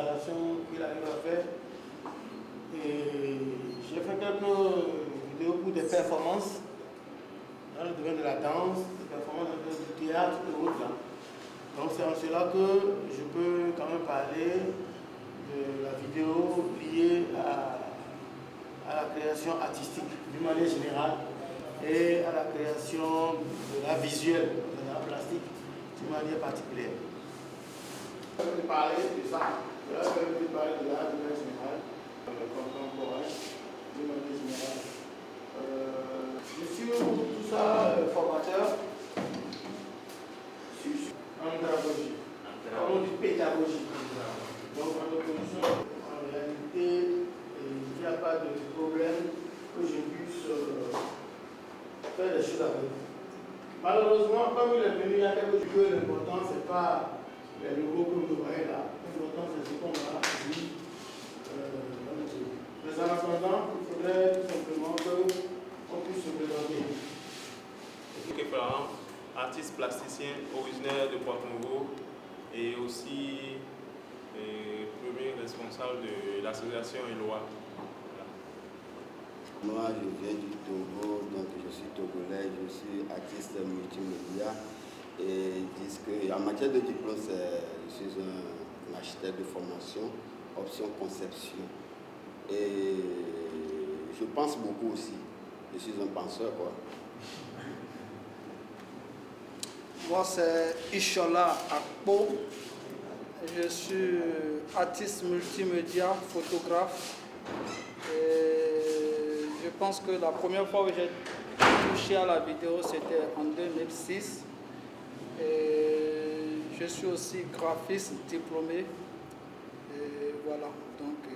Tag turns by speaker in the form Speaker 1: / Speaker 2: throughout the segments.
Speaker 1: l'installation qu'il arrive à faire. Et j'ai fait quelques vidéos pour des performances dans le domaine de la danse, des performances dans le domaine du théâtre et autres là. Donc c'est en cela que je peux quand même parler de la vidéo liée à la création artistique d'une manière générale et à la création de l'art visuel, de l'art plastique d'une manière particulière. Je vais parler de ça. Je vais parler de l'art d'une manière générale, contemporain d'une manière générale. Je suis tout ça formateur en pédagogie. On dit pédagogie. Donc en opposition, en réalité, il n'y a pas de problème que je puisse faire les choses avec. Malheureusement, comme il est venu, il y a quelque chose que l'important, ce n'est pas les logos que vous voyez là. L'important, c'est ce qu'on a dit dans le pays. Mais en attendant, il faudrait tout simplement qu'on puisse se présenter.
Speaker 2: Florent, artiste plasticien originaire de Port-Nouveau et aussi premier responsable de l'association Eloi.
Speaker 3: Moi, je viens du Togo, donc je suis togolais, je suis artiste multimédia et en matière de diplôme, je suis un architecte de formation, option conception. Et je pense beaucoup aussi, je suis un penseur quoi.
Speaker 4: Moi, c'est Ishola Akpo. Je suis artiste multimédia, photographe. Et je pense que la première fois que j'ai touché à la vidéo, c'était en 2006. Et je suis aussi graphiste diplômé. Et voilà. Donc,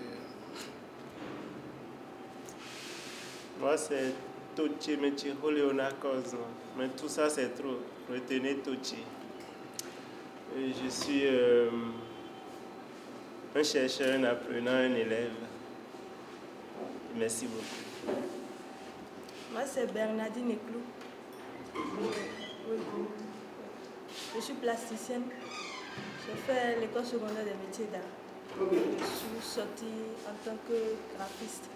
Speaker 5: moi, c'est Tochi Mechiro Leonakos. Mais tout ça, c'est trop. Retenez Tochi. Et je suis un chercheur, un apprenant, un élève. Merci beaucoup.
Speaker 6: Moi, c'est Bernardine Eklou. Oui. Je suis plasticienne. J'ai fait l'école secondaire des métiers d'art. Je suis sortie en tant que graphiste.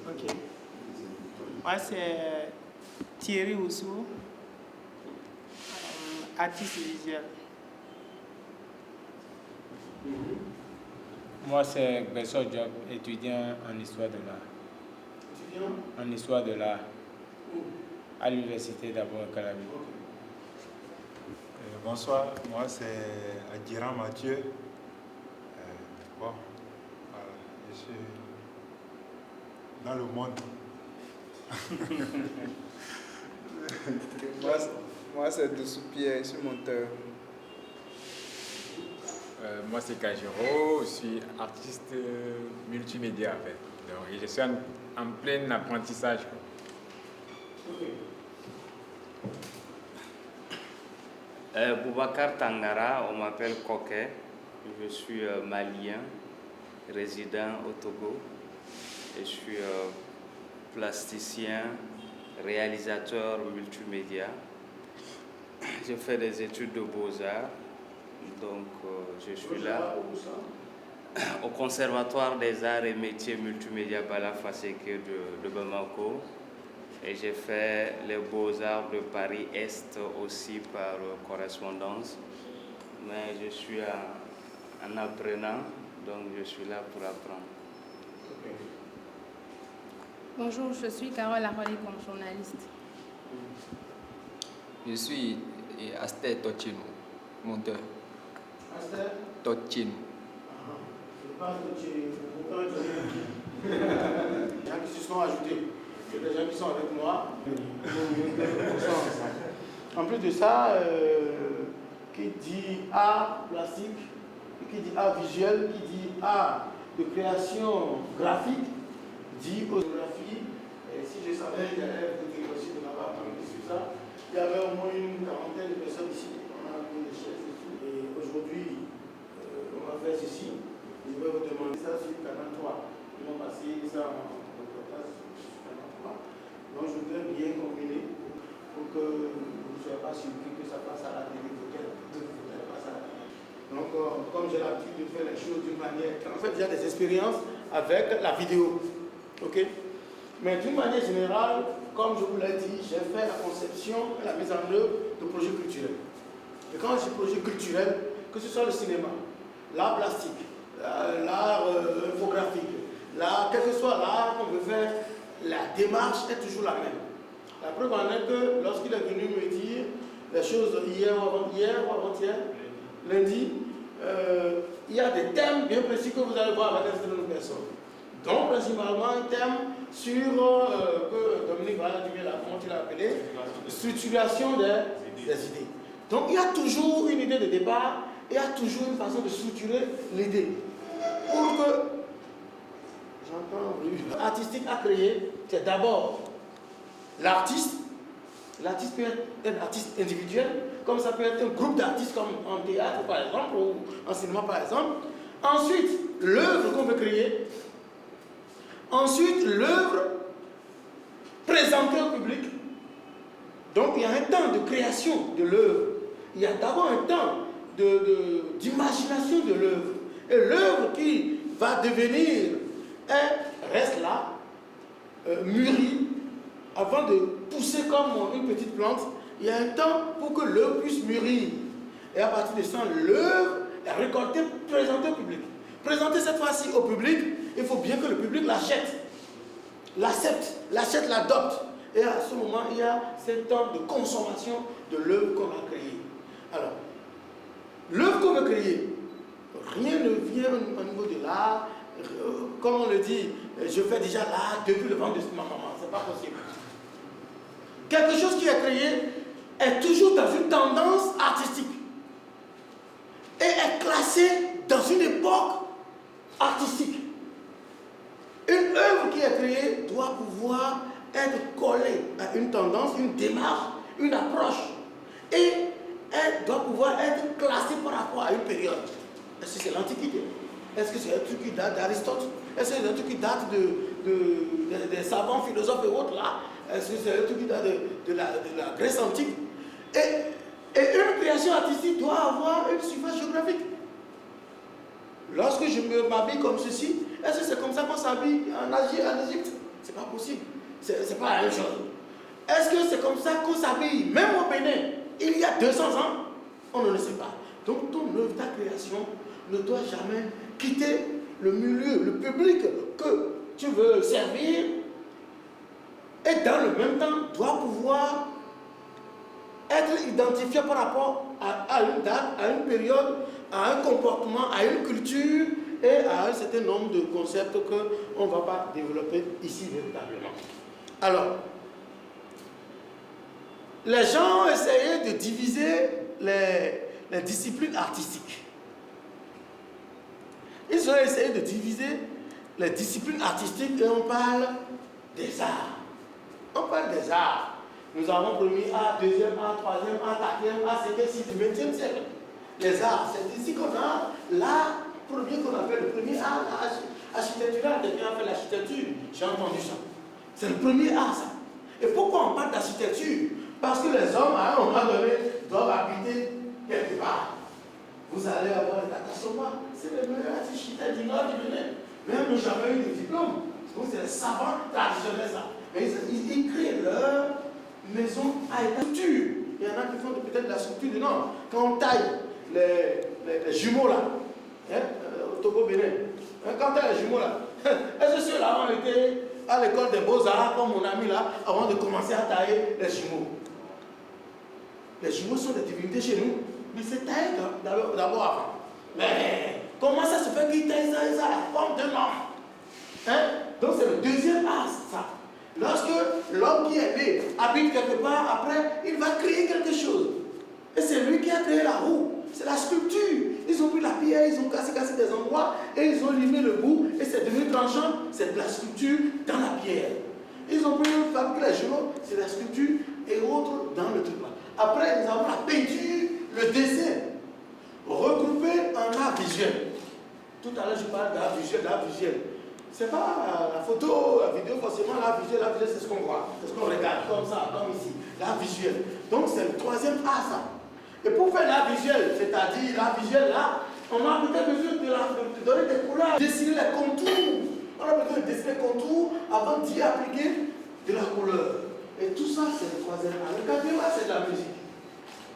Speaker 7: Ok. Moi, c'est Thierry Oussou, artiste visuel.
Speaker 8: Moi, c'est Bessor Diop, étudiant en histoire de l'art.
Speaker 1: Étudiant
Speaker 8: En histoire de l'art. À l'université d'abord Calabi.
Speaker 9: Bonsoir, moi c'est Adjiran Mathieu. Bon, voilà, je suis dans le monde.
Speaker 4: moi c'est Doussou Pierre, je suis monteur.
Speaker 10: Moi c'est Kajiro, je suis artiste multimédia en fait. Donc, je suis en plein apprentissage.
Speaker 11: Boubacar Tangara, on m'appelle Koké. Je suis malien, résident au Togo. Et je suis plasticien, réalisateur multimédia. Je fais des études de beaux-arts. Donc je suis là au Conservatoire des Arts et Métiers Multimédia Bala Faseke de Bamako. Et j'ai fait les Beaux-Arts de Paris-Est aussi par correspondance. Mais je suis un apprenant, donc je suis là pour apprendre.
Speaker 12: Bonjour, je suis Carole Arolé comme journaliste.
Speaker 13: Je suis Aster Tochino, monteur.
Speaker 1: Aster
Speaker 13: Tochino.
Speaker 1: Je pense que tu es les gens qui se sont ajoutés. Les gens qui sont avec moi. En plus de ça, qui dit art plastique, qui dit art visuel, qui dit art de création graphique, dit photographie. Et si je savais qu'il y avait peut-être aussi de là-bas parler sur ça, il y avait au moins une quarantaine de personnes ici. On a mis des chaises et tout. Et aujourd'hui, on va faire ceci. Je vais vous demander ça sur Canal 3. Ils vont passer ça en reportage sur Canal 3. Donc je voudrais bien combiner pour que vous ne soyez pas surpris que ça passe à la télé. fait les choses d'une manière. En fait, déjà des expériences avec la vidéo. Ok? Mais d'une manière générale, comme je vous l'ai dit, j'ai fait la conception et la mise en œuvre de projets culturels. Et quand je dis projet culturel, que ce soit le cinéma, l'art plastique, l'art infographique, quel que soit l'art qu'on veut faire, la démarche est toujours la même. La preuve en est que lorsqu'il est venu me dire les choses hier ou avant-hier, lundi, il y a des thèmes bien précis que vous allez voir avec un certain nombre de personnes. Donc, principalement, un thème sur, que Dominique comment tu l'as appelé, structuration des idées. Donc, il y a toujours une idée de départ, il y a toujours une façon de structurer l'idée. Pour que, artistique à créer, c'est d'abord l'artiste. L'artiste peut être un artiste individuel, comme ça peut être un groupe d'artistes comme en théâtre par exemple, ou en cinéma par exemple. Ensuite, l'œuvre qu'on veut créer. Ensuite, l'œuvre présentée au public. Donc, il y a un temps de création de l'œuvre. Il y a d'abord un temps d'imagination de l'œuvre. Et l'œuvre qui va devenir, reste là, mûrie, avant de pousser comme une petite plante. Il y a un temps pour que l'œuvre puisse mûrir. Et à partir de ça, l'œuvre est récoltée, présentée au public. Présentée cette fois-ci au public, il faut bien que le public l'achète, l'accepte, l'adopte. Et à ce moment, il y a ce temps de consommation de l'œuvre qu'on a créée. Alors, l'œuvre qu'on veut créer, rien ne vient au niveau de l'art. Comme on le dit, je fais déjà l'art depuis le ventre de ma maman. Ce n'est pas possible. Quelque chose qui est créé est toujours dans une tendance artistique et est classé dans une époque artistique. Une œuvre qui est créée doit pouvoir être collée à une tendance, une démarche, une approche. Et elle doit pouvoir être classée par rapport à une période. Est-ce que c'est l'Antiquité? Est-ce que c'est un truc qui date d'Aristote? Est-ce que c'est un truc qui date des savants, philosophes et autres là? Est-ce que c'est un truc qui date de la Grèce antique? Et une création artistique doit avoir une surface géographique. Lorsque je m'habille comme ceci, est-ce que c'est comme ça qu'on s'habille en Égypte? C'est pas possible. C'est pas la même chose. Est-ce que c'est comme ça qu'on s'habille même au Bénin il y a 200 ans? On ne le sait pas. Donc ton œuvre, ta création ne doit jamais quitter le milieu, le public que tu veux servir, et dans le même temps doit pouvoir être identifié par rapport à une date, à une période, à un comportement, à une culture et à un certain nombre de concepts qu'on ne va pas développer ici véritablement. Alors, les gens ont essayé de diviser les disciplines artistiques. Ils ont essayé de diviser les disciplines artistiques et on parle des arts. On parle des arts. Nous avons premier art, deuxième art, troisième art, quatrième art, cinquième, sixième, 20e siècle. Les arts, c'est ici qu'on a l'art premier qu'on appelle le premier art, architectural. Quelqu'un a fait l'architecture, j'ai entendu ça. C'est le premier art, ça. Et pourquoi on parle d'architecture? Parce que les hommes, à un moment donné, doivent habiter quelque part. Vous allez avoir les Takasoma, c'est les meilleurs architectes du Nord du Bénin. Même nous, jamais eu de diplôme. Donc, c'est les savants traditionnels, ça. Mais ils créent leur maison à structure. Il y en a qui font peut-être la structure du Nord. Quand on taille les jumeaux là, au Togo Bénin, quand on taille les jumeaux là, est-ce que ceux-là ont été à l'école des beaux-arts, comme mon ami là, avant de commencer à tailler les jumeaux? Les jumeaux sont des divinités chez nous, mais c'est taillé d'abord avant. Mais comment ça se fait qu'ils taillent ça à la forme d'un homme? Donc c'est le deuxième art, ça. Lorsque l'homme qui est né habite quelque part, après, il va créer quelque chose. Et c'est lui qui a créé la roue. C'est la sculpture. Ils ont pris la pierre, ils ont cassé des endroits et ils ont limé le bout et c'est devenu tranchant. C'est de la sculpture dans la pierre. Ils ont pu fabriquer les jumeaux, c'est la sculpture et autres dans le truc là. Après, nous avons la peinture, le dessin, regroupé en art visuel. Tout à l'heure, je parle d'art visuel, C'est pas la photo, la vidéo, forcément, l'art visuel, c'est ce qu'on voit. C'est ce qu'on regarde, comme ça, comme ici. L'art visuel. Donc, c'est le troisième art, ça. Et pour faire l'art visuel, c'est-à-dire l'art visuel, là, On a peut-être besoin de donner des couleurs, dessiner les contours. On a besoin de dessiner les contours avant d'y appliquer de la couleur. Et tout ça, c'est le troisième art. Le quatrième art, c'est de la musique.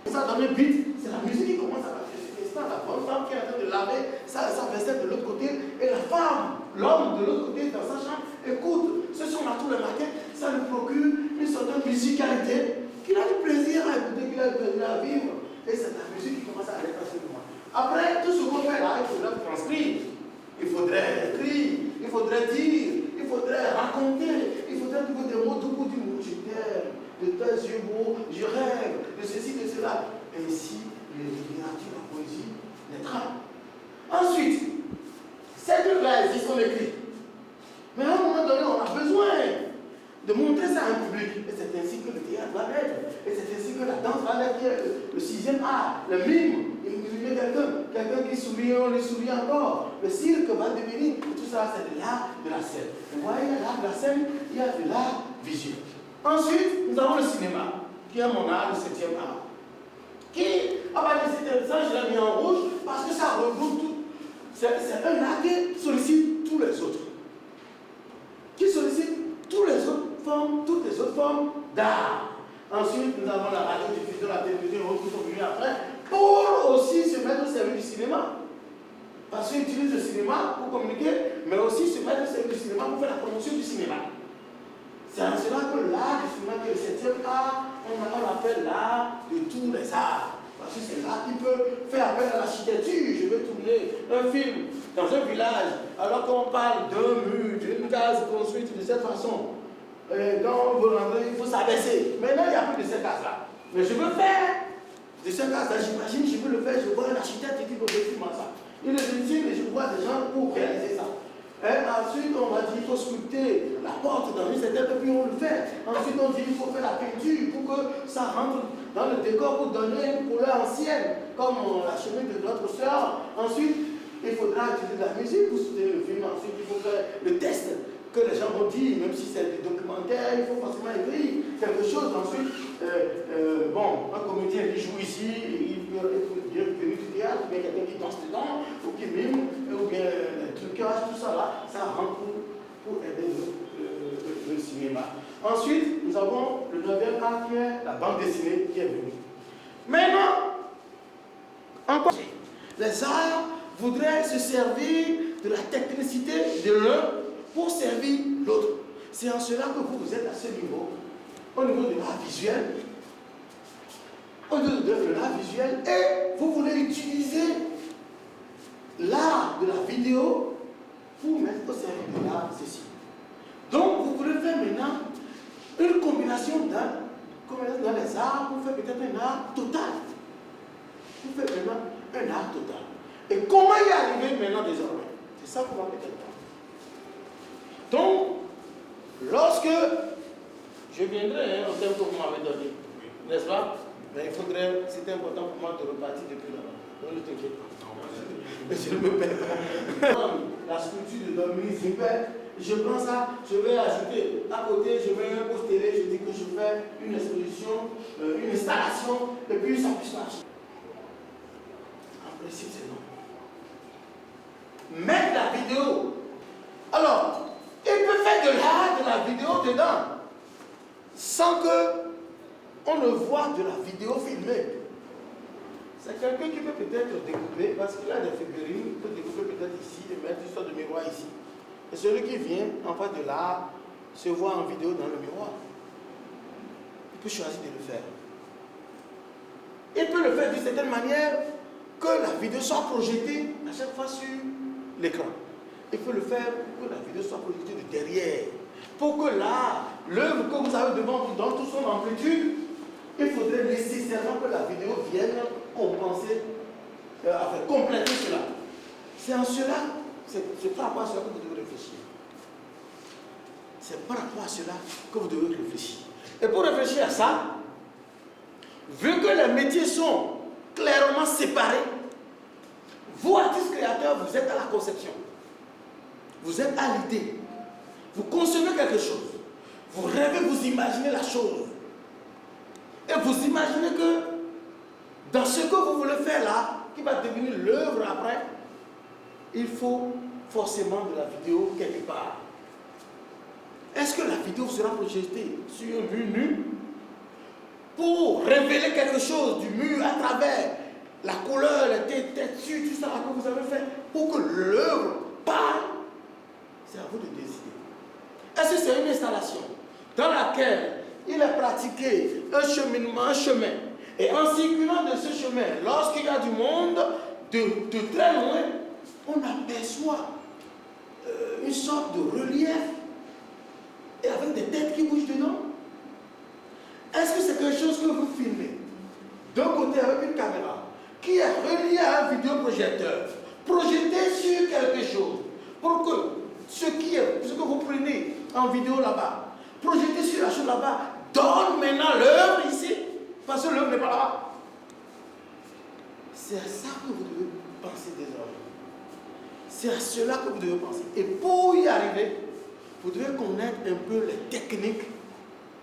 Speaker 1: Et ça, dans le beat, c'est la musique qui commence à passer. C'est la bonne femme qui est en train de laver sa vaisselle de l'autre côté. Et la femme, l'homme de l'autre côté, dans sa chambre, écoute ce son-là tous les matins. Ça lui procure une certaine musicalité qu'il a du plaisir à écouter, qu'il a du plaisir à vivre. Et c'est la musique qui commence à aller passer de moi. Après, tout ce qu'on fait là, il faudrait transcrire. Il faudrait écrire, il faudrait dire, il faudrait raconter, il faudrait trouver des mots tout pour dire je t'aime, de tes yeux beaux, je rêve, de ceci, de cela. Et ainsi, les littératures, la poésie naîtra. Ensuite, ces trucs-là existent, on écrit. Mais à un moment donné, on a besoin de montrer ça à un public. Et c'est ainsi que le théâtre va naître. Et c'est ainsi que la danse va naître. Le sixième art, le mime. Il y a quelqu'un qui sourit, on lui sourit encore. Le cirque va devenir, tout ça, c'est de l'art de la scène. Vous voyez, il y a l'art de la scène, il y a de l'art visuel. Ensuite, nous avons le cinéma, qui est mon art, le septième art. Qui, à partir de ça, je l'ai mis en rouge, parce que ça regroupe tout. C'est un art qui sollicite tous les autres. Qui sollicite toutes les autres formes d'art. Ensuite, nous avons la radiodiffusion, la télévision, autres qui sont venus après, pour aussi se mettre au service du cinéma. Parce qu'ils utilisent le cinéma pour communiquer, mais aussi se mettre au service du cinéma pour faire la promotion du cinéma. C'est en cela que l'art du cinéma, qui est le septième art, on l'appelle l'art de tous les arts. Parce que c'est l'art qui peut faire appel à l'architecture. Je vais tourner un film dans un village, alors qu'on parle d'un mur, d'une case construite de cette façon. Quand on veut rentrer, il faut s'abaisser. Maintenant, il n'y a plus de ces cases-là. Mais je veux faire de ces cases-là, j'imagine, je peux le faire, je vois un architecte qui veut faire ça. Il le dessine et je vois des gens pour réaliser ça. Et ensuite, on va dire qu'il faut sculpter la porte dans une certaine, et puis on le fait. Ensuite, on dit qu'il faut faire la peinture pour que ça rentre dans le décor pour donner une couleur ancienne, comme la chemise de notre soeur. Ensuite, il faudra utiliser de la musique pour soutenir le film. Ensuite, il faut faire le test que les gens vont dire, même si c'est des documentaires, il faut forcément écrire quelque chose. Ensuite, un comédien qui joue ici, il peut être venu du théâtre, ou bien quelqu'un qui danse dedans, ou qui mime, ou bien le trucage, tout ça là, ça rentre pour aider le cinéma. Ensuite, nous avons le 9e art qui est la bande dessinée qui est venue. Maintenant, encore, les arts voudraient se servir de la technicité de l'un pour servir l'autre. C'est en cela que vous êtes à ce niveau, au niveau de l'art visuel, au niveau de l'art visuel, et vous voulez utiliser l'art de la vidéo pour mettre au service de l'art ceci. Donc, vous voulez faire maintenant une combinaison dans les arts pour faire peut-être un art total. Vous faites maintenant un art total. Et comment y arriver maintenant désormais? C'est ça qu'on va peut-être voir. Donc, lorsque je viendrai au thème que vous m'avez donné, n'est-ce pas? Mais il faudrait, c'était important pour moi de repartir depuis là-bas. Donc ne t'inquiète pas. Je ne me perds pas. La sculpture de Dominique Zimbert, je prends ça, je vais ajouter à côté, je mets un post télé, je dis que je fais une exposition, une installation, et puis ça puisse marcher. En principe, c'est non. Mettre la vidéo. Alors, il peut faire de l'art de la vidéo dedans, sans que on ne voit de la vidéo filmée. C'est quelqu'un qui peut peut-être découper, parce qu'il a des figurines, il peut découper peut-être ici, et mettre une sorte de miroir ici. Et celui qui vient en face de l'art se voit en vidéo dans le miroir. Il peut choisir de le faire. Il peut le faire d'une certaine manière que la vidéo soit projetée à chaque fois sur l'écran. Il peut le faire pour que la vidéo soit projetée de derrière. Pour que l'œuvre que vous avez devant vous dans toute son amplitude, il faudrait nécessairement que la vidéo vienne compenser, compléter cela. C'est en cela, c'est par rapport à cela que vous devez réfléchir. C'est par rapport à cela que vous devez réfléchir. Et pour réfléchir à ça, vu que les métiers sont clairement séparés, vous, artistes créateurs, vous êtes à la conception. Vous êtes à l'idée. Vous concevez quelque chose. Vous rêvez, vous imaginez la chose. Et vous imaginez que dans ce que vous voulez faire là, qui va devenir l'œuvre après, il faut forcément de la vidéo quelque part. Est-ce que la vidéo sera projetée sur un mur nu pour révéler quelque chose du mur à travers la couleur, les textures, tout ça que vous avez fait, pour que l'œuvre parle? C'est à vous de décider. Est-ce que c'est une installation dans laquelle il est pratiqué un cheminement, un chemin, et en circulant de ce chemin, lorsqu'il y a du monde, de très loin, on aperçoit une sorte de relief et avec des têtes qui bougent dedans? Est-ce que c'est quelque chose que vous filmez d'un côté avec une caméra qui est reliée à un vidéoprojecteur, projeté sur quelque chose, pour que ce que vous prenez en vidéo là-bas, projeté sur la chose là-bas, donne maintenant l'œuvre ici, parce que l'œuvre n'est pas là-bas? C'est à ça que vous devez penser désormais. C'est à cela que vous devez penser. Et pour y arriver, vous devez connaître un peu les techniques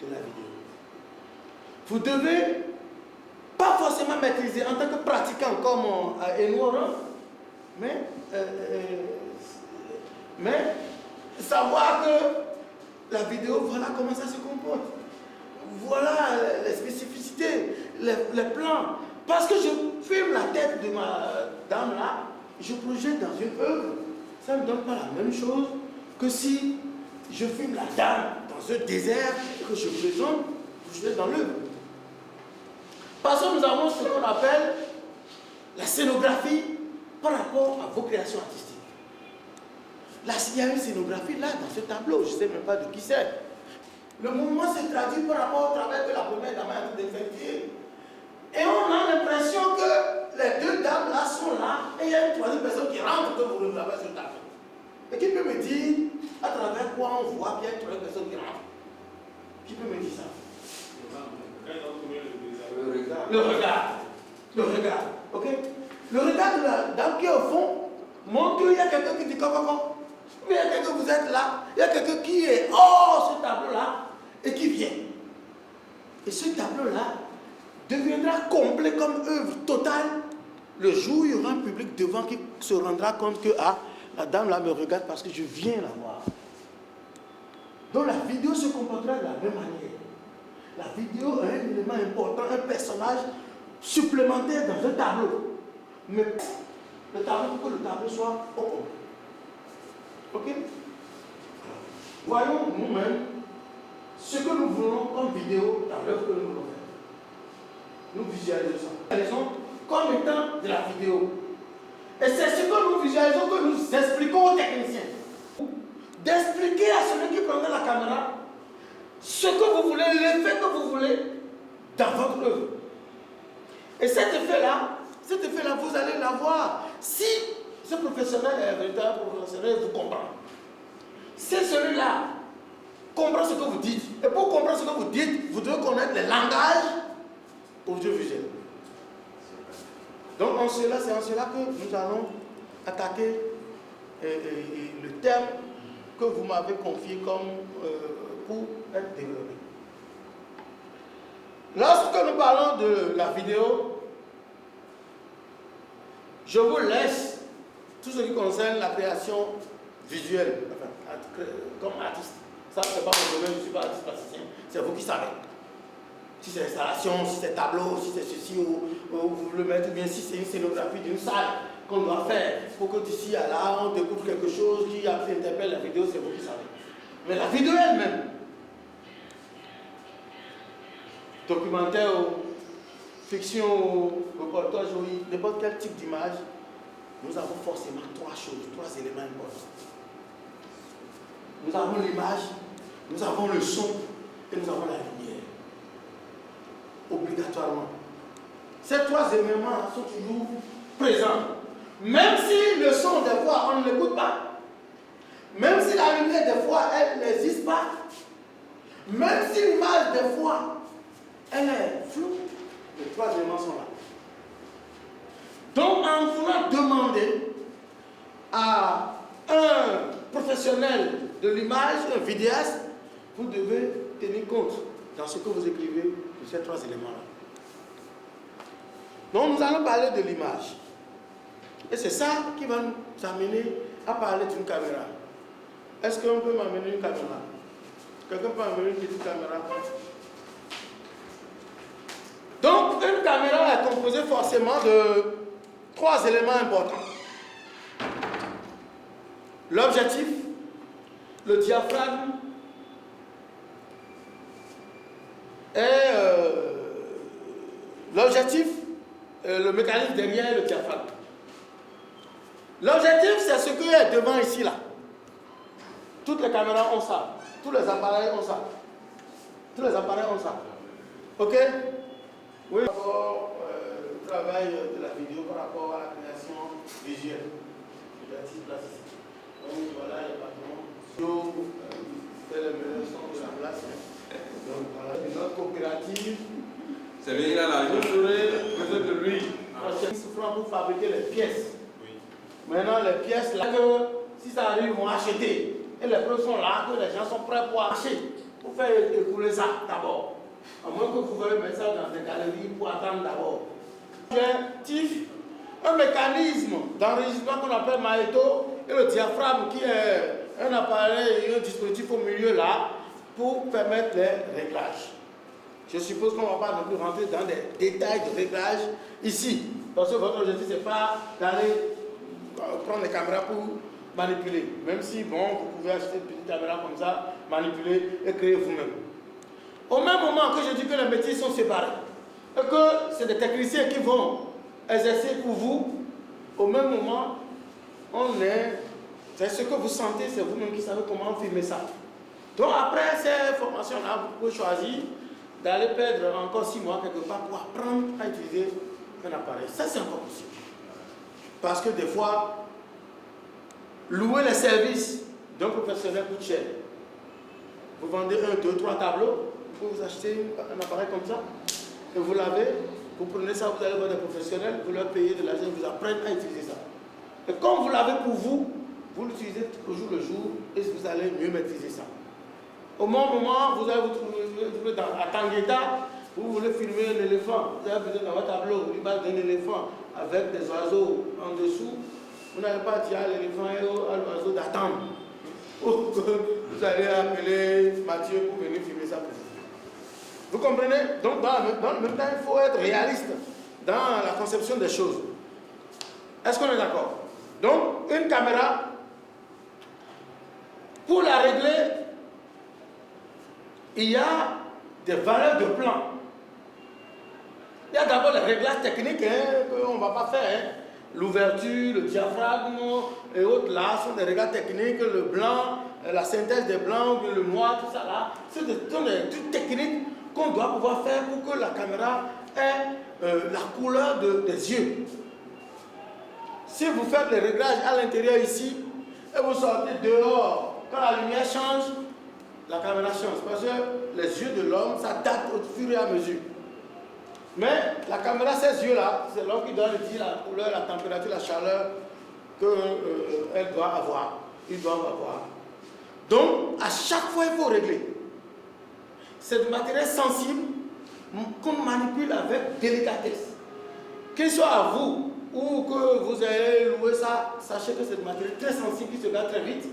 Speaker 1: de la vidéo. Vous devez pas forcément maîtriser en tant que pratiquant comme ignorant, mais savoir que la vidéo, voilà comment ça se comporte. Voilà les spécificités, les plans. Parce que je filme la tête de ma dame là, je projette dans une œuvre. Ça ne me donne pas la même chose que si je filme la dame dans un désert et que je projette dans l'œuvre. Parce que nous avons ce qu'on appelle la scénographie par rapport à vos créations artistiques. Là, s'il y a une scénographie là, dans ce tableau, je ne sais même pas de qui c'est. Le mouvement se traduit par rapport au travail que la première dame a effectué. Et on a l'impression que les deux dames là sont là, et il y a une troisième personne qui rentre que vous regardez sur le tableau. Et qui peut me dire à travers quoi on voit qu'il y a une troisième personne qui rentre? Qui peut me dire ça? Le regard. Ok? Le regard de la dame qui est au fond montre qu'il y a quelqu'un qui dit coco. Il y a quelqu'un, vous êtes là, il y a quelqu'un qui est hors ce tableau-là et qui vient. Et ce tableau-là deviendra complet comme œuvre totale le jour où il y aura un public devant qui se rendra compte que la dame là me regarde parce que je viens la voir. Donc la vidéo se comportera de la même manière. La vidéo a un élément important, un personnage supplémentaire dans un tableau. Mais le tableau, pour que le tableau soit au complet. Ok? Voyons nous-mêmes ce que nous voulons comme vidéo dans l'œuvre que nous voulons faire. Nous visualisons ça. Raison comme étant de la vidéo. Et c'est ce que nous visualisons que nous expliquons aux techniciens. D'expliquer à celui qui prendra la caméra ce que vous voulez, l'effet que vous voulez dans votre œuvre. Et cet effet-là, vous allez l'avoir si ce professionnel est un véritable professionnel, vous comprend. Si celui-là comprend ce que vous dites, et pour comprendre ce que vous dites, vous devez connaître les langages audiovisuels. Donc c'est en cela que nous allons attaquer le thème que vous m'avez confié comme pour être développé. Lorsque nous parlons de la vidéo, je vous laisse tout ce qui concerne la création visuelle, enfin, comme artiste. Ça, c'est pas mon domaine, je ne suis pas artiste plasticien, c'est vous qui savez. Si c'est installation, si c'est tableau, si c'est ceci, ou vous le mettez, ou bien si c'est une scénographie d'une salle qu'on doit faire pour que d'ici à là, on découvre quelque chose qui interpelle la vidéo, c'est vous qui savez. Mais la vidéo elle-même, documentaire, fiction, reportage, n'importe quel type d'image, nous avons forcément trois éléments importants. Nous avons l'image, nous avons le son et nous avons la lumière. Obligatoirement. Ces trois éléments sont toujours présents. Même si le son, des fois, on ne l'écoute pas, même si la lumière, des fois, elle n'existe pas, même si l'image, des fois, elle est floue, les trois éléments sont là. Donc, en voulant demander à un professionnel de l'image, un vidéaste, vous devez tenir compte dans ce que vous écrivez de ces trois éléments-là. Donc, nous allons parler de l'image. Et c'est ça qui va nous amener à parler d'une caméra. Est-ce qu'on peut m'amener une caméra? Quelqu'un peut m'amener une petite caméra? Donc, une caméra est composée forcément de 3 éléments importants. L'objectif, le diaphragme et l'objectif, le mécanisme derrière le diaphragme. L'objectif, c'est ce qui est devant ici, là. Toutes les caméras ont ça. Tous les appareils ont ça. Tous les appareils ont ça. OK? Oui. D'abord, le travail de la vidéo par rapport à la création visuelle. Donc voilà, il y a pas de fait le meilleur son de la place. Donc voilà, une autre coopérative.
Speaker 14: C'est bien, il a l'argent.
Speaker 1: Vous aurez besoin de lui. Soufflant pour fabriquer les pièces. Oui. Maintenant, les pièces là, que si ça arrive, ils vont acheter. Et les preuves sont là, que les gens sont prêts pour acheter. Pour faire écouler ça d'abord. À moins que vous veuillez mettre ça dans des galeries pour attendre d'abord. Un mécanisme d'enregistrement qu'on appelle magnéto et le diaphragme qui est un appareil, un dispositif au milieu là pour permettre les réglages. Je suppose qu'on ne va pas non plus rentrer dans des détails de réglage ici. Parce que votre objectif, ce n'est pas d'aller prendre les caméras pour manipuler. Même si, bon, vous pouvez acheter une petite caméra comme ça, manipuler et créer vous-même. Au même moment que je dis que les métiers sont séparés, et que c'est des techniciens qui vont exercer pour vous, au même moment, c'est ce que vous sentez, c'est vous-même qui savez comment filmer ça. Donc après ces formations-là, vous pouvez choisir d'aller perdre encore 6 mois quelque part pour apprendre à utiliser un appareil. Ça, c'est encore possible. Parce que des fois, louer les services d'un professionnel coûte cher. Vous vendez 1, 2, 3 tableaux, vous pouvez vous acheter un appareil comme ça, et vous l'avez, vous prenez ça, vous allez voir des professionnels, vous leur payez de l'argent, ils vous apprennent à utiliser ça. Et comme vous l'avez pour vous, vous l'utilisez au jour le jour, et vous allez mieux maîtriser ça. Au même moment, vous allez vous trouver à Tangueta, vous voulez filmer un éléphant, vous avez besoin dans votre tableau, l'image d'un éléphant avec des oiseaux en dessous, vous n'allez pas dire à l'éléphant et à l'oiseau d'attendre. Vous allez appeler Mathieu pour venir filmer ça pour vous. Vous comprenez? Donc dans le même temps, il faut être réaliste dans la conception des choses. Est-ce qu'on est d'accord? Donc, une caméra, pour la régler, il y a des valeurs de plan. Il y a d'abord les réglages techniques qu'on ne va pas faire. Hein. L'ouverture, le diaphragme et autres là sont des réglages techniques. Le blanc, la synthèse des blancs, le noir, tout ça là. Ce sont des trucs techniques qu'on doit pouvoir faire pour que la caméra ait la couleur des yeux. Si vous faites les réglages à l'intérieur ici et vous sortez dehors, quand la lumière change, la caméra change. Parce que les yeux de l'homme s'adaptent au fur et à mesure. Mais la caméra, ces yeux-là, c'est l'homme qui doit lui dire la couleur, la température, la chaleur qu'elle doit avoir. Ils doivent avoir. Donc, à chaque fois, il faut régler. C'est du matériel sensible qu'on manipule avec délicatesse. Qu'il soit à vous ou que vous ayez loué ça, sachez que c'est du matériel très sensible qui se garde très vite.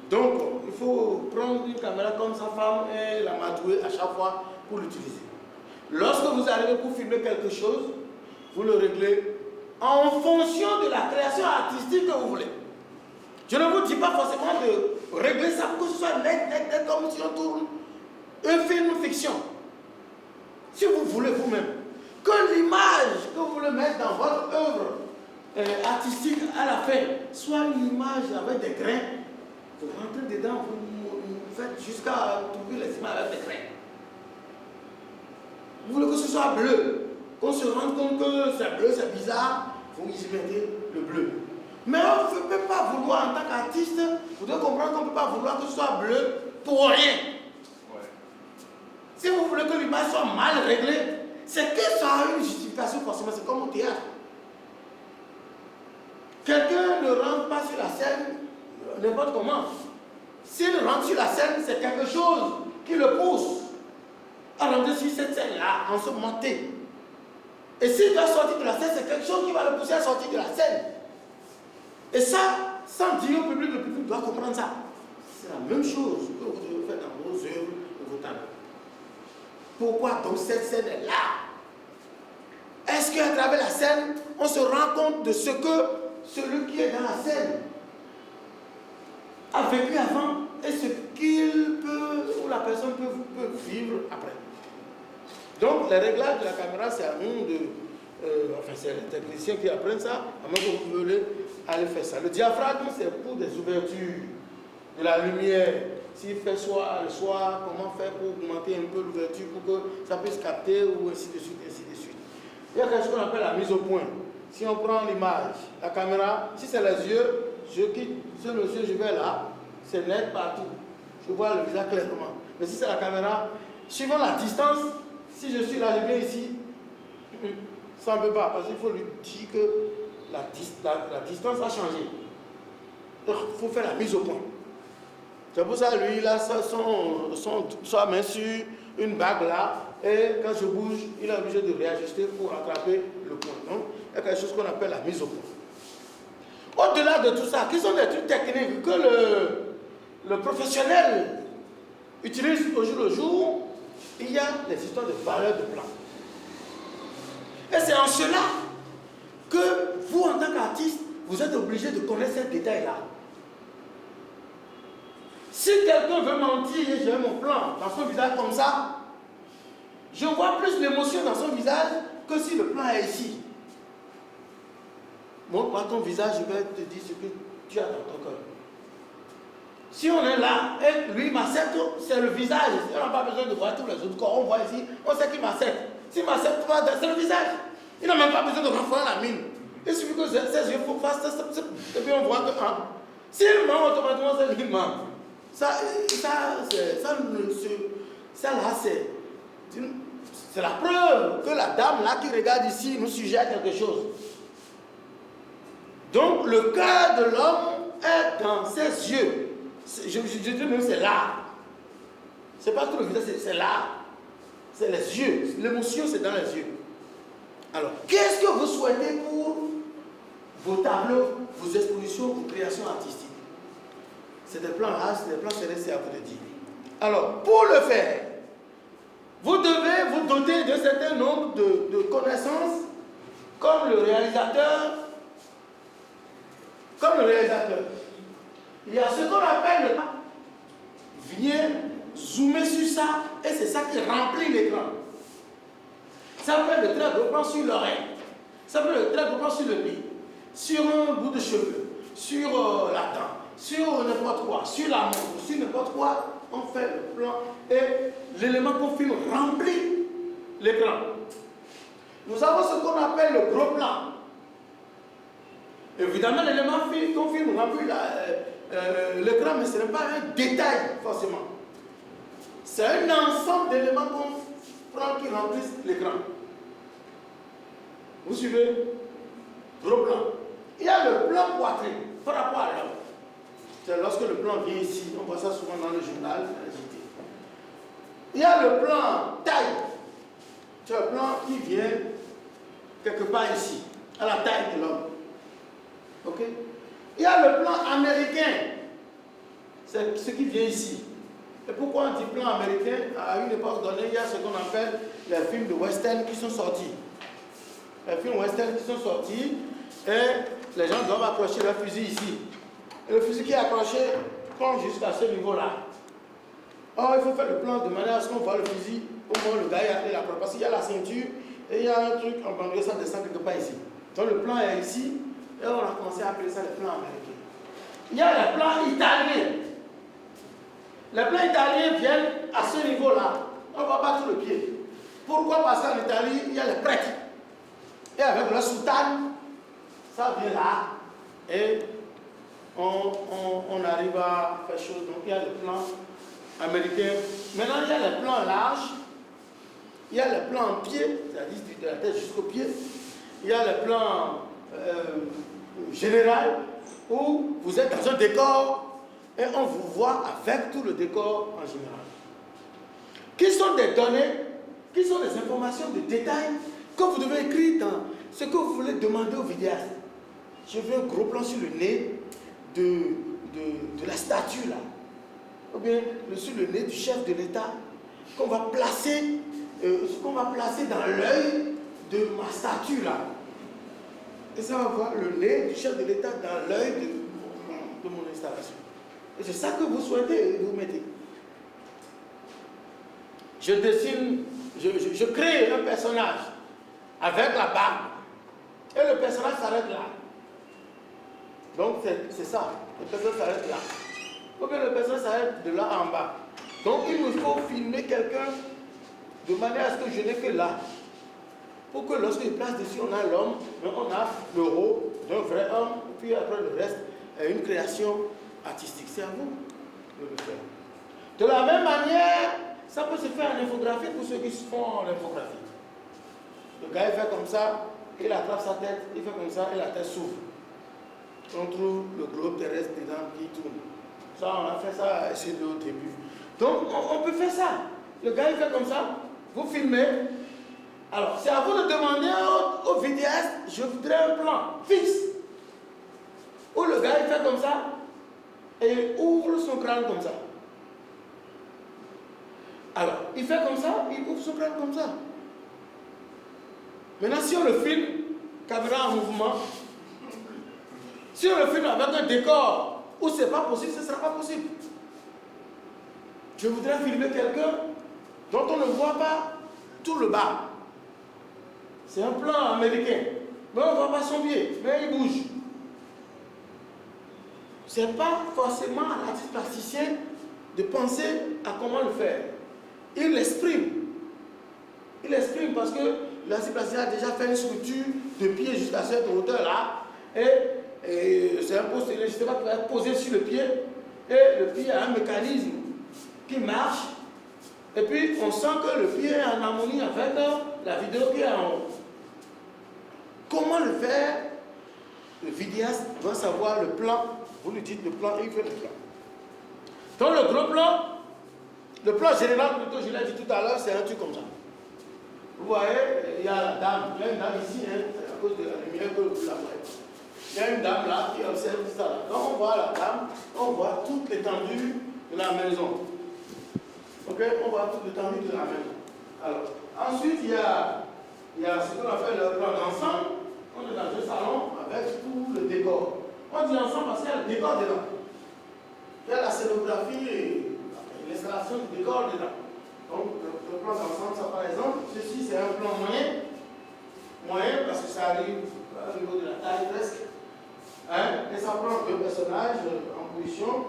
Speaker 1: Donc, il faut prendre une caméra comme sa femme et la matouer à chaque fois pour l'utiliser. Lorsque vous arrivez pour filmer quelque chose, vous le réglez en fonction de la création artistique que vous voulez. Je ne vous dis pas forcément de régler ça pour que ce soit net, comme si on tourne un film fiction. Si vous voulez vous-même, que l'image que vous voulez mettre dans votre œuvre artistique à la fin soit une image avec des grains. Vous rentrez dedans, vous faites jusqu'à trouver les images avec des grains. Vous voulez que ce soit bleu, qu'on se rende compte que c'est bleu, c'est bizarre, vous y mettez le bleu. Mais on ne peut pas vouloir, en tant qu'artiste, vous devez comprendre qu'on ne peut pas vouloir que ce soit bleu pour rien. Ouais. Si vous voulez que l'image soit mal réglée, c'est que ça a une justification forcément, c'est comme au théâtre. Quelqu'un ne rentre pas sur la scène n'importe comment. S'il rentre sur la scène, c'est quelque chose qui le pousse à rentrer sur cette scène-là, en se monter. Et s'il doit sortir de la scène, c'est quelque chose qui va le pousser à sortir de la scène. Et ça, sans dire au public, le public doit comprendre ça. C'est la même chose que vous devez faire dans vos œuvres et vos talents. Pourquoi donc cette scène est là? Est-ce qu'à travers la scène, on se rend compte de ce que celui qui est dans la scène a vécu avant et ce qu'il peut, ou la personne peut vivre après? Donc, les réglages de la caméra, c'est à nous de... enfin, c'est les techniciens qui apprennent ça, à moins que vous voulez aller faire ça. Le diaphragme, c'est pour des ouvertures de la lumière. S'il fait soir, le soir, comment faire pour augmenter un peu l'ouverture pour que ça puisse capter, ou ainsi de suite, ainsi de suite. Il y a quelque chose qu'on appelle la mise au point. Si on prend l'image, la caméra, si c'est les yeux, je quitte sur les yeux, je vais là, c'est net partout. Je vois le visage clairement. Mais si c'est la caméra, suivant la distance, si je suis là, je viens ici, ça ne peut pas, parce qu'il faut lui dire que la distance a changé. Donc, il faut faire la mise au point. C'est pour ça, lui, il a sa main sur une bague là, et quand je bouge, il est obligé de réajuster pour attraper le point. Donc, il y a quelque chose qu'on appelle la mise au point. Au-delà de tout ça, quels sont les trucs techniques que le professionnel utilise au jour le jour? Il y a les histoires de valeur de plan. Et c'est en cela que vous, en tant qu'artiste, vous êtes obligé de connaître ces détails-là. Si quelqu'un veut mentir et j'ai mon plan dans son visage comme ça, je vois plus d'émotion dans son visage que si le plan est ici. Montre-moi ton visage, je vais te dire ce que tu as dans ton cœur. Si on est là et lui m'accepte, c'est le visage. On n'a pas besoin de voir tous les autres corps. On voit ici, on sait qu'il m'accepte. S'il ne m'accepte pas, c'est le visage. Il n'a même pas besoin de renflouer la mine. Il suffit que ses yeux fassent et puis on voit que. S'il ment, automatiquement, c'est lui qui ment. C'est la preuve que la dame là qui regarde ici nous suggère quelque chose. Donc le cœur de l'homme est dans ses yeux. Je dis même c'est là. C'est pas tout le visage, c'est là. C'est les yeux. L'émotion c'est dans les yeux. Alors, qu'est-ce que vous souhaitez pour vos tableaux, vos expositions, vos créations artistiques? C'est des plans là, c'est des plans serrés, c'est à vous de dire. Alors, pour le faire, vous devez vous doter d'un certain nombre de connaissances, comme le réalisateur. Il y a ce qu'on appelle le... Viens zoomer sur ça, et c'est ça qui remplit l'écran. Ça peut être le trait de plan sur l'oreille, ça peut être le trait de plan sur le nez, sur un bout de cheveux, sur la dent, sur n'importe quoi, sur la montre, sur n'importe quoi, on fait le plan et l'élément qu'on filme remplit l'écran. Nous avons ce qu'on appelle le gros plan. Évidemment, l'élément qu'on filme remplit l'écran, mais ce n'est pas un détail forcément. C'est un ensemble d'éléments qu'on prend qui remplissent l'écran. Vous suivez? Gros plan. Il y a le plan poitrine par rapport à l'homme. C'est lorsque le plan vient ici, on voit ça souvent dans le journal, dans les JT. Il y a le plan taille. C'est un plan qui vient quelque part ici, à la taille de l'homme. Ok? Il y a le plan américain. C'est ce qui vient ici. Et pourquoi on dit plan américain? À une époque donnée, il y a ce qu'on appelle les films de western qui sont sortis. Les films western qui sont sortis, et les gens doivent accrocher leur fusil ici. Et le fusil qui est accroché tombe jusqu'à ce niveau-là. Or, il faut faire le plan de manière à ce qu'on voit le fusil, au moins le gars il accroche. Parce qu'il y a la ceinture, et il y a un truc en banlieue, ça descend quelque part ici. Donc le plan est ici, et on a commencé à appeler ça les plans américains. Il y a les plans italiens. Les plans italiens viennent à ce niveau-là. On ne voit pas tout le pied. Pourquoi? Parce qu'en Italie, il y a les prêtres. Et avec la soutane, ça vient là. Et on arrive à faire chose. Donc il y a les plans américains. Maintenant, il y a les plans larges. Il y a les plans en pied, c'est-à-dire de la tête jusqu'au pied. Il y a les plans général où vous êtes dans un décor et on vous voit avec tout le décor en général. Qui sont des données, qui sont des informations de détail que vous devez écrire dans ce que vous voulez demander au vidéaste. Je veux un gros plan sur le nez de la statue là. Ou bien sur le nez du chef de l'État qu'on va placer dans l'œil de ma statue là. Et ça va voir le nez du chef de l'État dans l'œil de mon installation. Et c'est ça que vous souhaitez vous mettez. Je dessine, je crée un personnage avec la barbe. Et le personnage s'arrête là. Donc c'est ça. Le personnage s'arrête là. Ou bien le personnage s'arrête de là en bas. Donc il me faut filmer quelqu'un de manière à ce que je n'ai que là. Pour que lorsque je place dessus, on a l'homme, mais on a le rôle d'un vrai homme, puis après le reste, une création artistique. C'est à vous de le faire. De la même manière, ça peut se faire en infographie pour ceux qui font en infographie. Le gars il fait comme ça, il attrape sa tête, il fait comme ça et la tête s'ouvre. On trouve le globe terrestre dedans qui tourne. Ça, on a fait ça ici au début. Donc, on peut faire ça. Le gars il fait comme ça, vous filmez. Alors, c'est à vous de demander au vidéaste, je voudrais un plan fixe. Où le gars il fait comme ça et il ouvre son crâne comme ça. Alors, il fait comme ça, il ouvre son crâne comme ça. Maintenant, si on le filme, caméra en mouvement, si on le filme avec un décor où ce n'est pas possible, ce ne sera pas possible. Je voudrais filmer quelqu'un dont on ne voit pas tout le bas. C'est un plan américain. Mais on ne voit pas son pied, mais il bouge. Ce n'est pas forcément à l'artiste plasticien de penser à comment le faire. Il l'exprime. Il l'exprime parce que l'artiste plasticien a déjà fait une sculpture de pied jusqu'à cette hauteur-là. Et c'est un poste, je ne sais pas, qui va être posé sur le pied. Et le pied a un mécanisme qui marche. Et puis on sent que le pied est en harmonie avec la vidéo qui est en haut. Comment le faire? Le vidéaste va savoir le plan. Vous lui dites le plan et il fait le plan. Dans le gros plan, le plan général, plutôt, je l'ai dit tout à l'heure, c'est un truc comme ça. Vous voyez, il y a la dame. Il y a une dame ici, hein, c'est à cause de la lumière que vous la voyez. Il y a une dame là qui observe ça. Quand on voit la dame, on voit toute l'étendue de la maison. Ok? On voit toute l'étendue de la maison. Alors, ensuite, il y a ce qu'on appelle le plan d'ensemble. On est dans un salon avec tout le décor. On dit ensemble parce qu'il y a le décor dedans. Il y a la scénographie et l'installation du décor dedans. Donc, le plan d'ensemble, ça par exemple, ceci c'est un plan moyen. Moyen parce que ça arrive au niveau de la taille presque. Hein? Et ça prend deux personnages en position.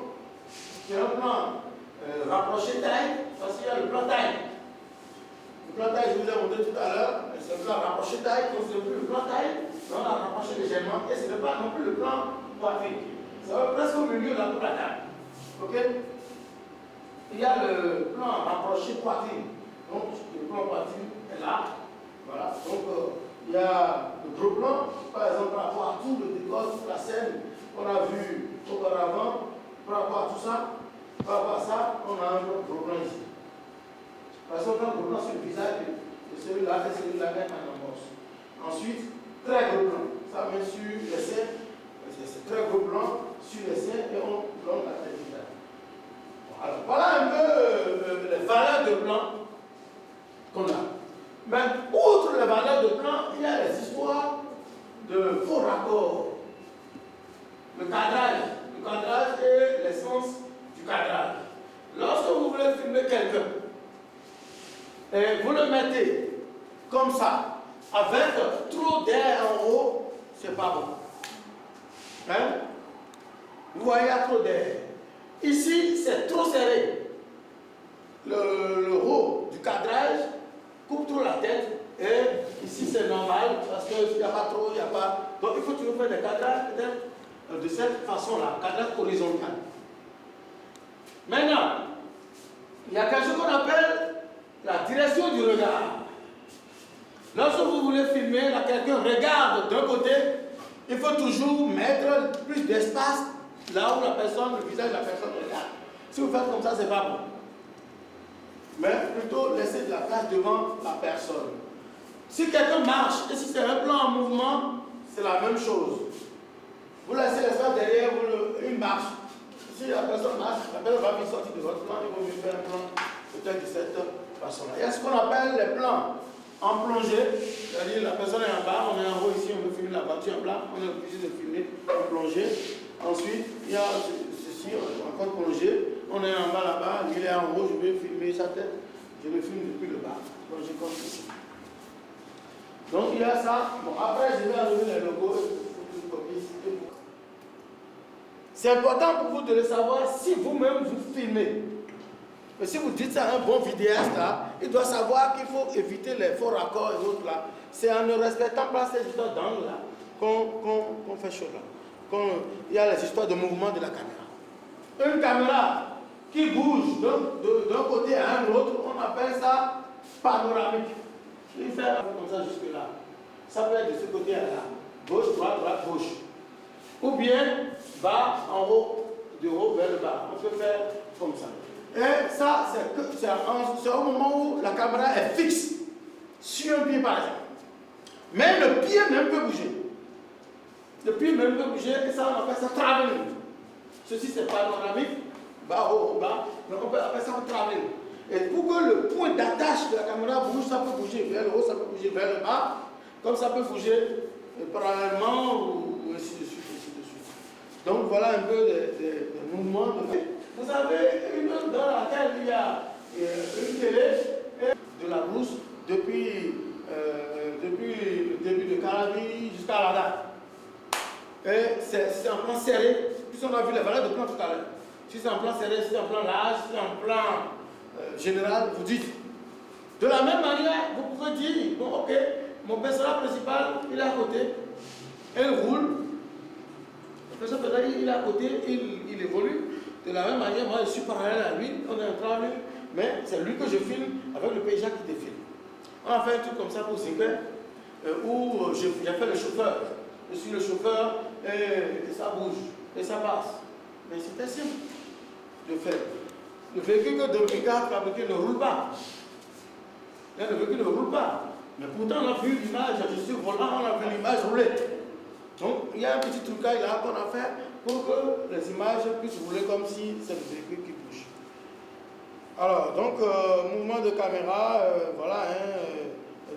Speaker 1: C'est un plan rapproché taille parce qu'il y a le plan taille. Le plan taille, je vous ai montré tout à l'heure, c'est le plan rapproché taille, donc c'est plus le plan taille, mais on a rapproché légèrement, et ce n'est pas non plus le plan poitrine. Ça va presque au milieu de la taille. Ok? Il y a le plan rapproché poitrine. Donc le plan poitrine est là. Voilà. Donc il y a le gros plan, par exemple par rapport à tout le décor, toute la scène qu'on a vu auparavant, par rapport à tout ça, par rapport à ça, on a un gros plan ici. Par exemple, un gros plan sur le visage de celui-là et celui-là est en amorce. Ensuite, très gros plan. Ça met sur les seins, c'est très gros plan sur les seins et on plonge la tête du visage. Alors, voilà un peu les valeurs de plan qu'on a. Mais outre les valeurs de plan, il y a les histoires de faux raccords. Le cadrage et l'essence du cadrage. Lorsque vous voulez filmer quelqu'un, et vous le mettez comme ça, avec trop d'air en haut, c'est pas bon. Hein? Vous voyez, il y a trop d'air. Ici, c'est trop serré. Le haut du cadrage coupe trop la tête. Et ici, c'est normal, parce qu'il n'y a pas trop, il n'y a pas... Donc, il faut toujours faire des cadrages peut-être de cette façon-là, cadrage horizontal. Maintenant, il y a quelque chose qu'on appelle la direction du regard. Lorsque vous voulez filmer, là, quelqu'un regarde d'un côté, il faut toujours mettre plus d'espace là où la personne, le visage de la personne regarde. Si vous faites comme ça, c'est pas bon. Mais plutôt laisser de la place devant la personne. Si quelqu'un marche et si c'est un plan en mouvement, c'est la même chose. Vous laissez l'espace derrière, il marche. Si la personne marche, la personne va vite sortir de votre plan, il vaut mieux faire un plan peut-être de cette façon-là. Il y a ce qu'on appelle les plans en plongée, c'est-à-dire la personne est en bas, on est en haut ici, on veut filmer la voiture en bas, on est obligé de filmer en plongée. Ensuite, il y a ceci, on est encore plongé, on est en bas là-bas, il est en haut, je vais filmer sa tête, je le filme depuis le bas, plongé comme ceci. Donc il y a ça, bon après je vais enlever les logos, c'est important pour vous de le savoir si vous-même vous filmez. Mais si vous dites ça à un bon vidéaste là, il doit savoir qu'il faut éviter les faux raccords et autres là. C'est en ne respectant pas ces histoires d'angle là qu'on fait chaud là. Il y a les histoires de mouvement de la caméra. Une caméra qui bouge d'un côté à un autre, on appelle ça panoramique. Il fait comme ça jusque là. Ça peut être de ce côté à là. Gauche, droite, droite, gauche. Ou bien bas, en haut, de haut vers le bas. On peut faire comme ça. Et ça, c'est au moment où la caméra est fixe sur un pied par exemple. Mais le pied même peut bouger. Le pied même peut bouger et ça, on appelle ça travelling. Ceci, c'est panoramique, bas, haut, bas. Donc on peut appeler ça travelling. Et pour que le point d'attache de la caméra bouge, ça peut bouger vers le haut, ça peut bouger vers le bas, comme ça peut bouger parallèlement ou ainsi de suite. Donc voilà un peu des mouvements de vie. Vous avez une zone dans laquelle il y a une télé de la brousse depuis le début de Calavi jusqu'à la date. Et c'est en plan serré, puisqu'on a vu les valeurs de plan tout à l'heure. Si c'est en plan serré, si c'est en plan large, si c'est en plan général, vous dites. De la même manière, vous pouvez dire, bon ok, mon personnage principal, il est à côté, il roule. Le personnage il est à côté, il évolue. De la même manière, moi je suis parallèle à lui, on est en train, mais c'est lui que je filme avec le paysage qui défile. On a fait un truc comme ça pour Zimbabwe, où j'ai fait le chauffeur. Je suis le chauffeur et ça bouge, et ça passe. Mais c'était simple de faire. Le véhicule que Dominica a fabriqué ne roule pas. Le véhicule ne roule pas. Mais pourtant, on a vu l'image, je suis volant, on a vu l'image rouler. Donc, il y a un petit trucage là qu'on a fait pour que les images puissent rouler comme si c'est le véhicule qui bouge. Alors, donc, mouvement de caméra, voilà.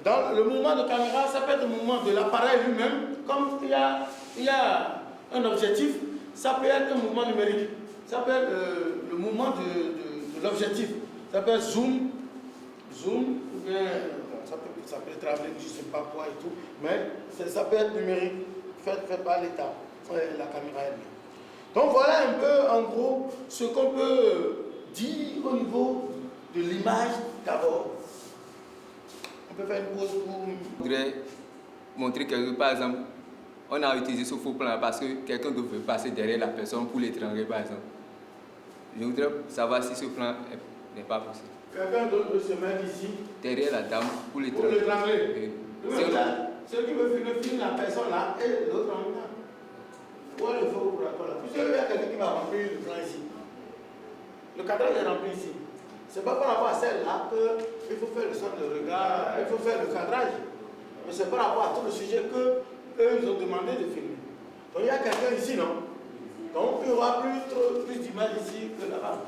Speaker 1: Dans le mouvement de caméra, ça peut être le mouvement de l'appareil lui-même. Comme il y a un objectif, ça peut être un mouvement numérique. Ça peut être le mouvement de l'objectif. Ça peut être zoom, ou bien ça peut être travelling, je ne sais pas quoi et tout. Mais ça peut être numérique, fait par l'État, la caméra elle-même. Donc voilà un peu, en gros, ce qu'on peut dire au niveau de l'image d'abord. On peut faire une pause pour...
Speaker 13: Je voudrais montrer que, par exemple, on a utilisé ce faux plan parce que quelqu'un veut passer derrière la personne pour l'étrangler, par exemple. Je voudrais savoir si ce plan n'est pas possible.
Speaker 1: Quelqu'un d'autre peut se mettre ici.
Speaker 13: Derrière la dame pour l'étrangler.
Speaker 1: Pour l'étrangler. Celui qui veut filmer la personne là et l'autre en même temps. Où est le faux pour l'accord là? Puisqu'il y a quelqu'un qui va remplir le plan ici. Le cadrage est rempli ici. Ce n'est pas par rapport à celle-là qu'il faut faire le son de regard, il faut faire le cadrage. Mais c'est par rapport à tout le sujet qu'eux ils ont demandé de filmer. Donc il y a quelqu'un ici, non? Donc il y aura plus d'images ici que là-bas.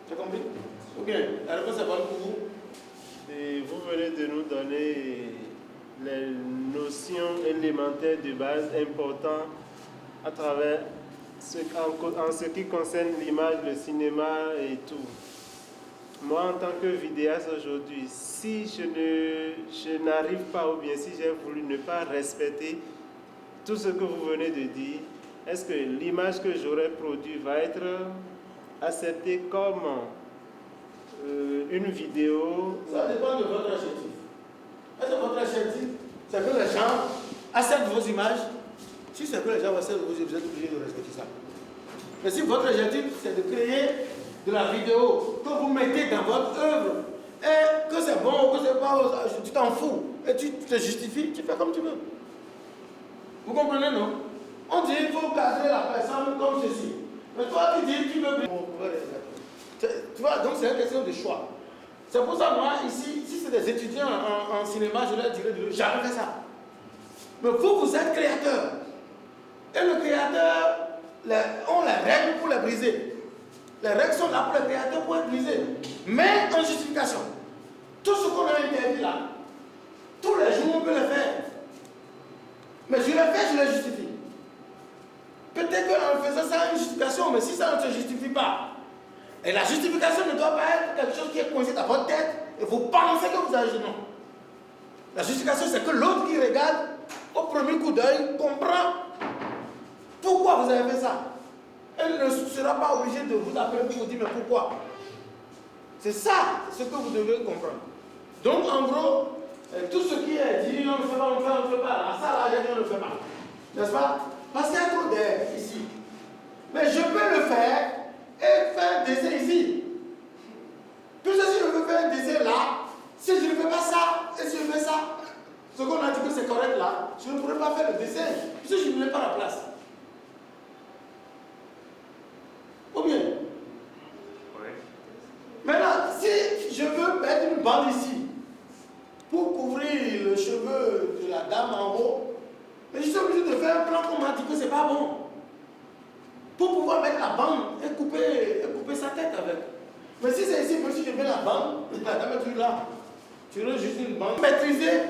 Speaker 1: Tu as compris? Ou bien, la réponse est bonne pour vous?
Speaker 5: Et vous venez de nous donner les notions élémentaires de base importantes à travers en ce qui concerne l'image, le cinéma et tout. Moi, en tant que vidéaste aujourd'hui, si je n'arrive pas, ou bien si j'ai voulu ne pas respecter tout ce que vous venez de dire, est-ce que l'image que j'aurais produite va être acceptée comme une vidéo?
Speaker 1: Ça dépend de votre objectif. Est-ce que votre objectif, c'est que les gens acceptent vos images? Si c'est que les gens acceptent vos images, vous êtes obligé de respecter ça. Mais si votre objectif, c'est de créer de la vidéo que vous mettez dans votre œuvre, et que c'est bon, que c'est pas, tu t'en fous, et tu te justifies, tu fais comme tu veux. Vous comprenez, non? On dit qu'il faut cadrer la personne comme ceci. Mais toi, tu dis tu veux... Tu vois, donc c'est une question de choix. C'est pour ça, moi, ici, si c'est des étudiants en cinéma, je leur dirais de jamais faire ça. Mais vous êtes créateurs. Et le créateur, on les règles pour les briser. Les règles sont là pour les créateurs pour être brisées. Mais en justification. Tout ce qu'on a interdit là, tous les jours on peut le faire. Mais je le fais, je le justifie. Peut-être qu'en faisant ça, une justification, mais si ça ne se justifie pas, et la justification ne doit pas être quelque chose qui est coincé dans votre tête, et vous pensez que vous agissez, non. La justification, c'est que l'autre qui regarde, au premier coup d'œil, comprend pourquoi vous avez fait ça. Elle ne sera pas obligée de vous appeler pour vous dire, mais pourquoi? C'est ça, ce que vous devez comprendre. Donc, en gros, tout ce qui est dit, on ne fait pas, on ne fait pas, ça là, on ne fait pas. N'est-ce pas? Parce qu'il y a trop d'air ici. Mais je peux le faire et faire un dessin ici. Puisque si je veux faire un dessin là, si je ne fais pas ça, et si je fais ça, ce qu'on a dit que c'est correct là, je ne pourrais pas faire le dessin, puisque je ne mets pas la place. Ou bien? Oui. Maintenant, si je veux mettre une bande ici, pour couvrir le cheveu de la dame en haut, mais je suis obligé de faire un plan qu'on m'a dit que c'est pas bon. Pour pouvoir mettre la bande et couper sa tête avec. Mais si c'est ici, même si je mets la bande, la dame est plus là. Tu veux juste une bande. Maîtriser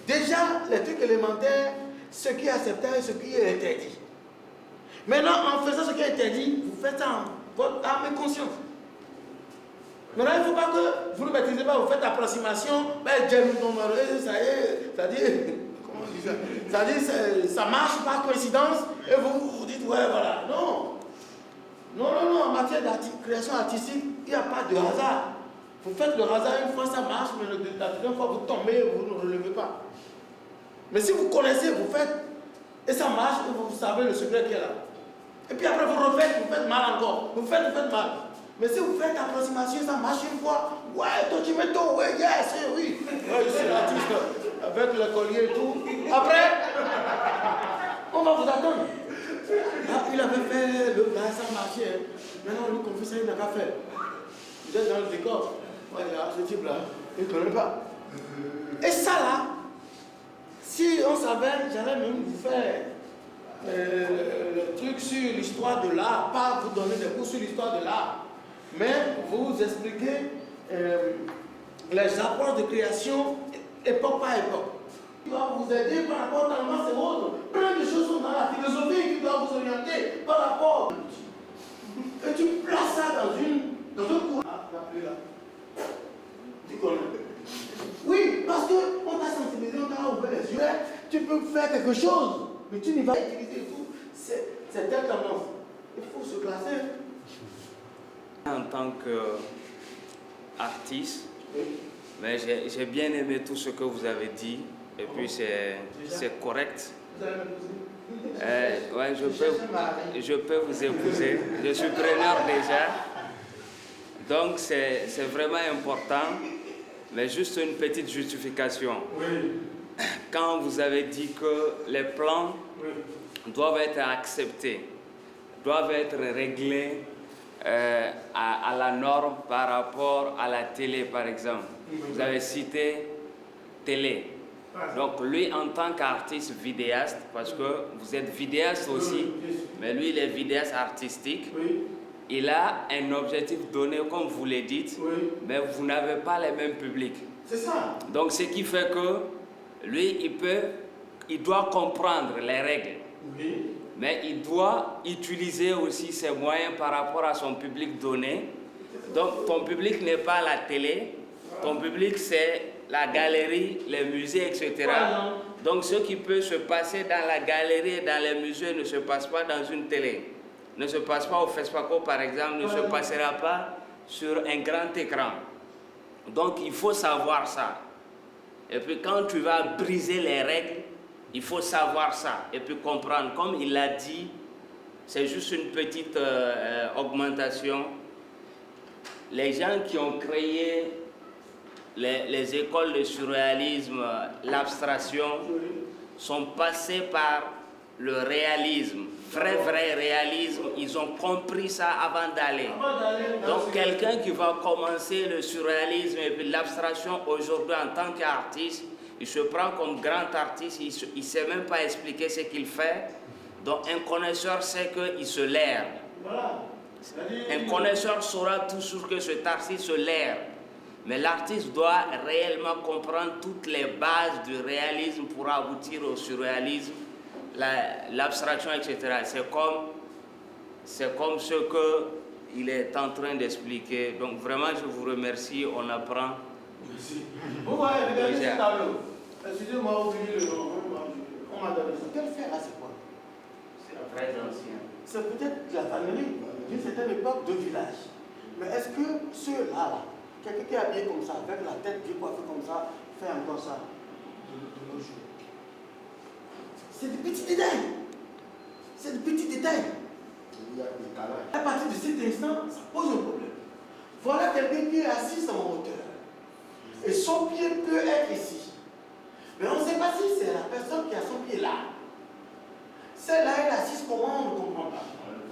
Speaker 1: déjà les trucs élémentaires, ce qui est acceptable et ce qui est interdit. Maintenant, en faisant ce qui est interdit, vous faites ça en votre âme et conscience. Maintenant, il ne faut pas que vous ne maîtrisez pas, vous faites approximation, ben, ça y est, c'est-à-dire, comment on dit ça? C'est-à-dire, ça marche par coïncidence, et vous dites, ouais, voilà. Non. Non, en matière de création artistique, il n'y a pas de hasard. Vous faites le hasard une fois, ça marche, mais la deuxième fois, vous tombez, vous ne relevez pas. Mais si vous connaissez, vous faites, et ça marche, et vous savez le secret qui est là. Et puis après, vous refaites, vous faites mal encore. Vous faites mal. Mais si vous faites l'approximation, ça marche une fois. Ouais, toi tu mets ton, ouais, yes, oui. Ouais, je suis l'artiste avec le collier et tout. Après, on va vous attendre. Ah, il avait fait le plat, ça marchait. Maintenant, lui, confie ça, il n'a qu'à faire. Vous êtes dans le décor. Ouais, là, ce type-là, il ne connaît pas. Et ça, là, si on savait, j'allais même vous faire le truc sur l'histoire de l'art, pas vous donner des cours sur l'histoire de l'art, mais vous expliquer les approches de création époque par époque. Qui doit vous aider par rapport à tellement c'est autre. Plein de choses sont dans la philosophie qui doivent vous orienter par rapport. Et tu places ça dans un cours. Ah, là. Tu connais. Oui, parce qu'on t'a sensibilisé, on t'a ouvert les yeux. Tu peux faire quelque chose. Mais tu n'y vas pas utiliser tout. C'est telle tendance. Il faut se classer.
Speaker 11: En tant qu'artiste, mais j'ai bien aimé tout ce que vous avez dit. Et puis c'est correct. Ouais, je peux vous épouser. Je suis preneur déjà. Donc c'est vraiment important. Mais juste une petite justification. Oui. Quand vous avez dit que les plans doivent être acceptés, doivent être réglés à la norme par rapport à la télé, par exemple. Vous avez cité télé. Donc lui, en tant qu'artiste vidéaste, parce que vous êtes vidéaste aussi, mais lui, il est vidéaste artistique, il a un objectif donné, comme vous le dites, mais vous n'avez pas les mêmes publics.
Speaker 1: C'est ça.
Speaker 11: Donc ce qui fait que lui, il doit comprendre les règles. Oui. Mais il doit utiliser aussi ses moyens par rapport à son public donné. Donc ton public n'est pas la télé, ton public c'est la galerie, les musées, etc. Donc ce qui peut se passer dans la galerie et dans les musées ne se passe pas dans une télé. Ne se passe pas au FESPACO par exemple, ne se passera pas sur un grand écran. Donc il faut savoir ça. Et puis quand tu vas briser les règles, il faut savoir ça et puis comprendre. Comme il l'a dit, c'est juste une petite augmentation. Les gens qui ont créé les écoles de surréalisme, l'abstraction, sont passés par le réalisme, vrai réalisme, ils ont compris ça avant d'aller. Donc quelqu'un qui va commencer le surréalisme et puis l'abstraction aujourd'hui en tant qu'artiste, il se prend comme grand artiste, il ne sait même pas expliquer ce qu'il fait. Donc un connaisseur sait qu'il se l'air. Un connaisseur saura toujours que cet artiste se l'air. Mais l'artiste doit réellement comprendre toutes les bases du réalisme pour aboutir au surréalisme, l'abstraction, etc. C'est comme ce qu'il est en train d'expliquer. Donc vraiment, je vous remercie, on apprend.
Speaker 1: Merci. Vous voyez, regardez ce tableau. Excusez-moi, oublié le nom. On m'a donné ça. Quel fer là, c'est quoi?
Speaker 11: C'est très ancien.
Speaker 1: C'est peut-être la vannerie d'une certaine époque de village. Mais est-ce que ceux-là, quelqu'un qui est habillé comme ça, avec la tête bien coiffée comme ça, fait encore ça de nos jours? C'est des petits détails. C'est des petits détails. À partir de cet instant, ça pose un problème. Voilà quelqu'un qui est assis en hauteur. Et son pied peut être ici. Mais on ne sait pas si c'est la personne qui a son pied là. Celle-là, elle est assise comment, on ne comprend pas.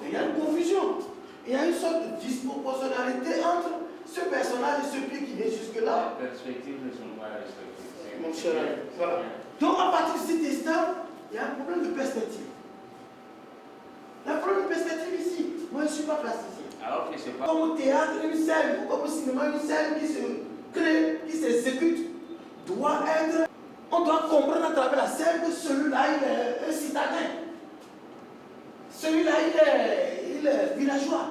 Speaker 1: Il y a une confusion. Il y a une sorte de disproportionnalité entre ce personnage et ce pied qui vient jusque-là.
Speaker 11: Les perspectives ne sont pas respectées.
Speaker 1: Mon cher ami, voilà. Donc, à partir de cet instant, il y a un problème de perspective. Il y a un problème de perspective ici. Moi, je ne suis pas plasticien.
Speaker 11: Alors que c'est pas...
Speaker 1: Comme au théâtre, une scène, comme au cinéma, une scène qui se crée, qui s'exécute, doit être... On doit comprendre à travers la scène que celui-là, il est un citadin. Celui-là, il est villageois.